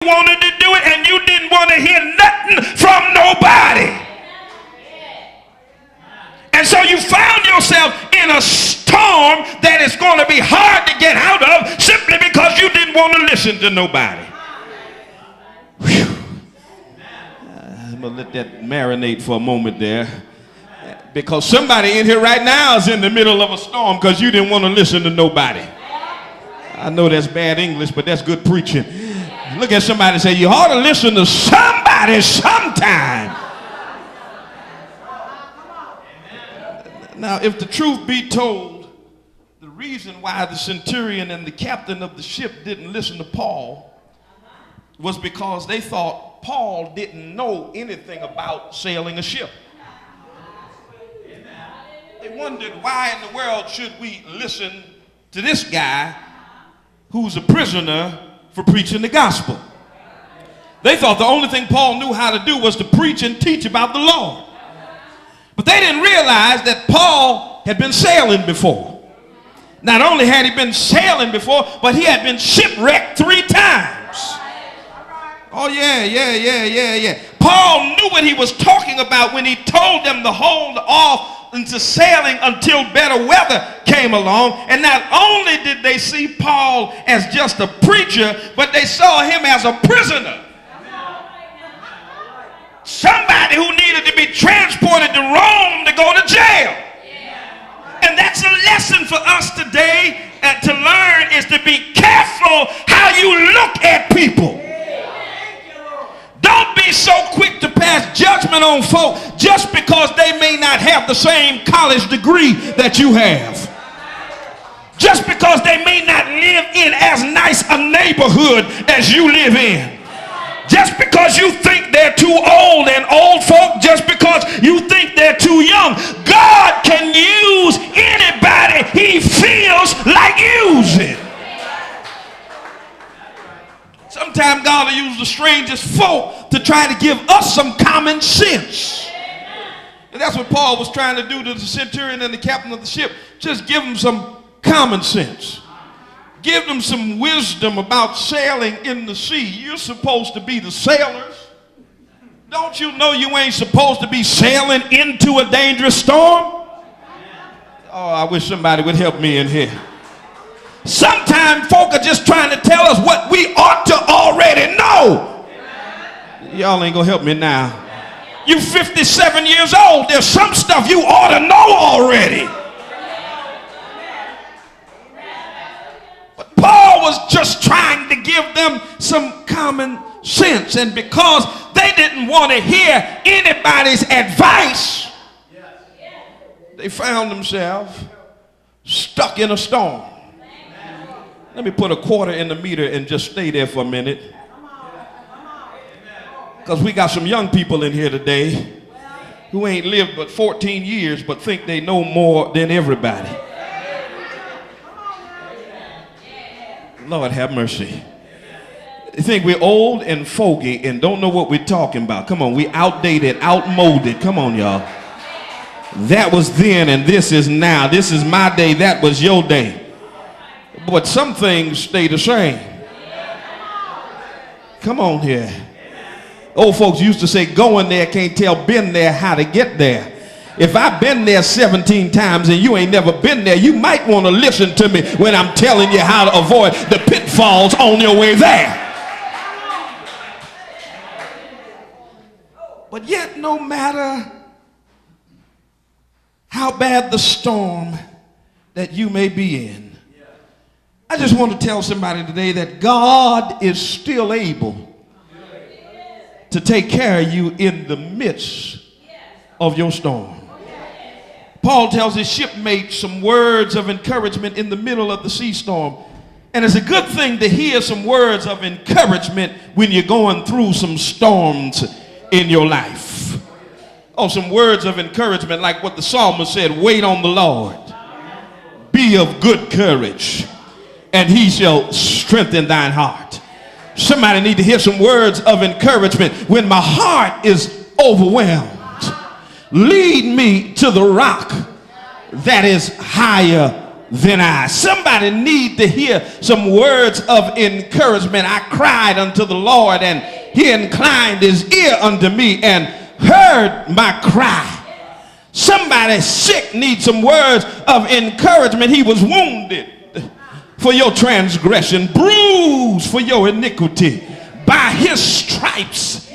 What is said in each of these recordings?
wanted to do it, and you didn't want to hear nothing from nobody. And so you found yourself in a storm that is going to be hard to get out of simply because you didn't want to listen to nobody. I'm going to let that marinate for a moment there. Because somebody in here right now is in the middle of a storm because you didn't want to listen to nobody. I know that's bad English, but that's good preaching. Look at somebody and say, you ought to listen to somebody sometime. Now, if the truth be told, the reason why the centurion and the captain of the ship didn't listen to Paul was because they thought Paul didn't know anything about sailing a ship. They wondered, why in the world should we listen to this guy who's a prisoner for preaching the gospel? They thought the only thing Paul knew how to do was to preach and teach about the Lord. But they didn't realize that Paul had been sailing before. Not only had he been sailing before, but he had been shipwrecked 3 times. Oh, yeah. Paul knew what he was talking about when he told them to hold off into sailing until better weather came along. And not only did they see Paul as just a preacher, but they saw him as a prisoner. Somebody who needed to be transported to Rome to go to jail. And that's a lesson for us today to learn, is to be careful how you look at people. Don't be so quick to pass judgment on folk just because they may not have the same college degree that you have. Just because they may not live in as nice a neighborhood as you live in. Just because you think they're too old and old folk, just because you think they're too young. God can use anybody he feels like using. Sometimes God will use the strangest folk to try to give us some common sense. And that's what Paul was trying to do to the centurion and the captain of the ship. Just give them some common sense. Give them some wisdom about sailing in the sea. You're supposed to be the sailors. Don't you know you ain't supposed to be sailing into a dangerous storm? Oh, I wish somebody would help me in here. Sometimes folk are just trying to tell us what we ought to already know. Y'all ain't gonna help me now. You 57 years old. There's some stuff you ought to know already. But Paul was just trying to give them some common sense. And because they didn't want to hear anybody's advice, they found themselves stuck in a storm. Let me put a quarter in the meter and just stay there for a minute. Because we got some young people in here today who ain't lived but 14 years but think they know more than everybody. Lord have mercy. They think we're old and fogey and don't know what we're talking about. Come on, we outdated, outmoded. Come on, y'all. That was then and this is now. This is my day, that was your day. But some things stay the same. Come on here. Old folks used to say, going there can't tell been there how to get there. If I've been there 17 times and you ain't never been there, you might want to listen to me when I'm telling you how to avoid the pitfalls on your way there. But yet, no matter how bad the storm that you may be in, I just want to tell somebody today that God is still able to take care of you in the midst of your storm. Paul tells his shipmates some words of encouragement in the middle of the sea storm. And it's a good thing to hear some words of encouragement when you're going through some storms in your life. Oh, some words of encouragement like what the psalmist said, wait on the Lord. Be of good courage, and he shall strengthen thine heart. Somebody need to hear some words of encouragement when my heart is overwhelmed. Lead me to the rock that is higher than I. Somebody need to hear some words of encouragement. I cried unto the Lord, and he inclined his ear unto me and heard my cry. Somebody sick needs some words of encouragement. He was wounded for your transgression, bruised for your iniquity. By his stripes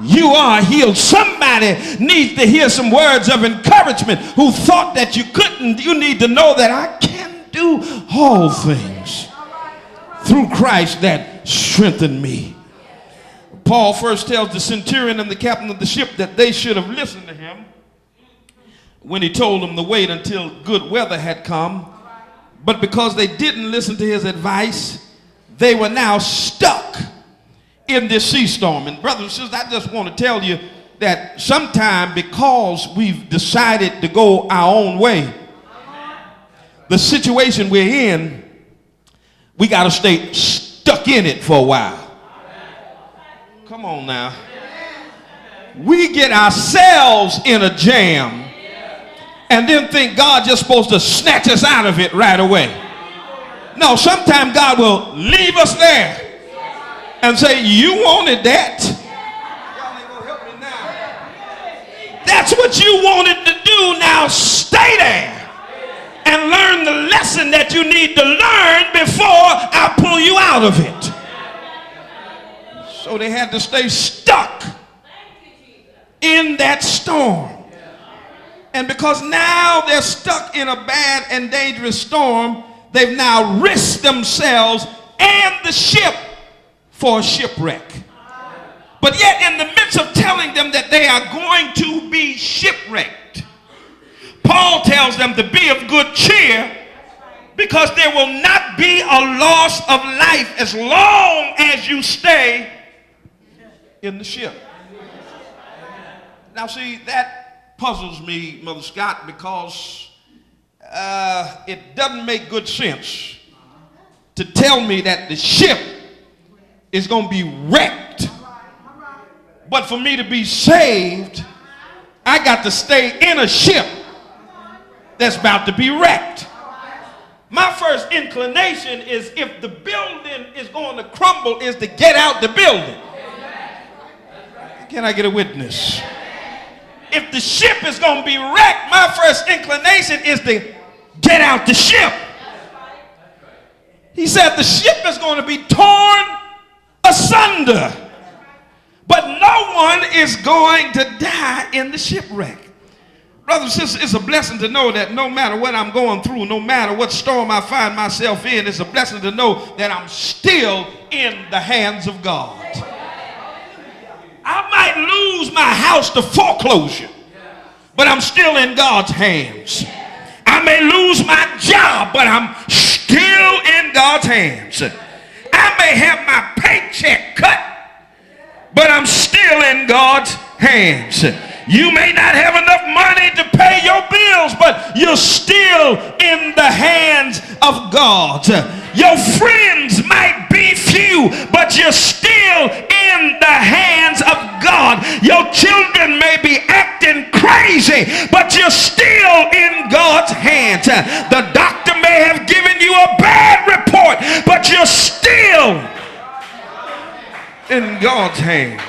you are healed. Somebody needs to hear some words of encouragement who thought that you couldn't. You need to know that I can do all things through Christ that strengthened me. Paul first tells the centurion and the captain of the ship that they should have listened to him when he told them to wait until good weather had come. But because they didn't listen to his advice, they were now stuck in this sea storm. And brothers and sisters, I just want to tell you that sometime because we've decided to go our own way, the situation we're in, we got to stay stuck in it for a while. Come on now. We get ourselves in a jam and then think God just supposed to snatch us out of it right away. No, sometimes God will leave us there and say, you wanted that. Y'all ain't gonna help me now. That's what you wanted to do. Now stay there and learn the lesson that you need to learn before I pull you out of it. So they had to stay stuck in that storm. And because now they're stuck in a bad and dangerous storm, they've now risked themselves and the ship for a shipwreck. But yet in the midst of telling them that they are going to be shipwrecked, Paul tells them to be of good cheer, because there will not be a loss of life as long as you stay in the ship. Now see, that puzzles me, Mother Scott, because it doesn't make good sense to tell me that the ship is going to be wrecked, but for me to be saved, I got to stay in a ship that's about to be wrecked. My first inclination is, if the building is going to crumble, is to get out the building. Can I get a witness? If the ship is going to be wrecked, my first inclination is to get out the ship. He said the ship is going to be torn asunder, but no one is going to die in the shipwreck. Brothers and sisters, it's a blessing to know that no matter what I'm going through, no matter what storm I find myself in, it's a blessing to know that I'm still in the hands of God. I might lose my house to foreclosure, but I'm still in God's hands. I may lose my job, but I'm still in God's hands. I may have my paycheck cut, but I'm still in God's hands. You may not have enough money to pay your bills, but you're still in the hands of God. Your friends might be few, but you're still in the hands of God. Your children may be acting crazy, but you're still in God's hands. The doctor may have given you a bad report, but you're still in God's hands.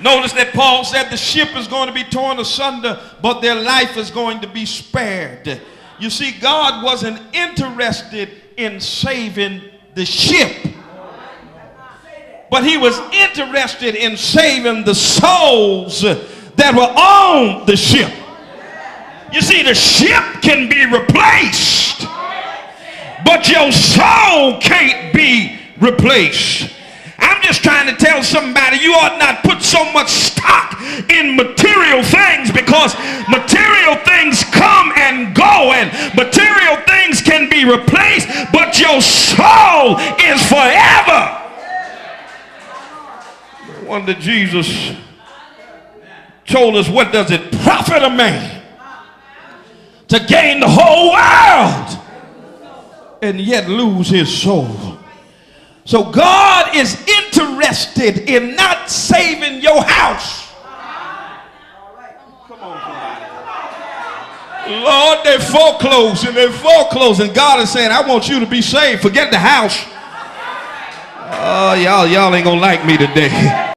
Notice that Paul said the ship is going to be torn asunder, but their life is going to be spared. You see, God wasn't interested in saving the ship, but he was interested in saving the souls that were on the ship. You see, the ship can be replaced, but your soul can't be replaced. I'm just trying to tell somebody, you ought not put so much stock in material things, because material things come and go and material things can be replaced, but your soul is forever. No wonder Jesus told us, what does it profit a man to gain the whole world and yet lose his soul? So God is interested in not saving your house. Come on, somebody. Lord, they're foreclosing. They're foreclosing. God is saying, I want you to be saved. Forget the house. Oh, y'all ain't gonna like me today.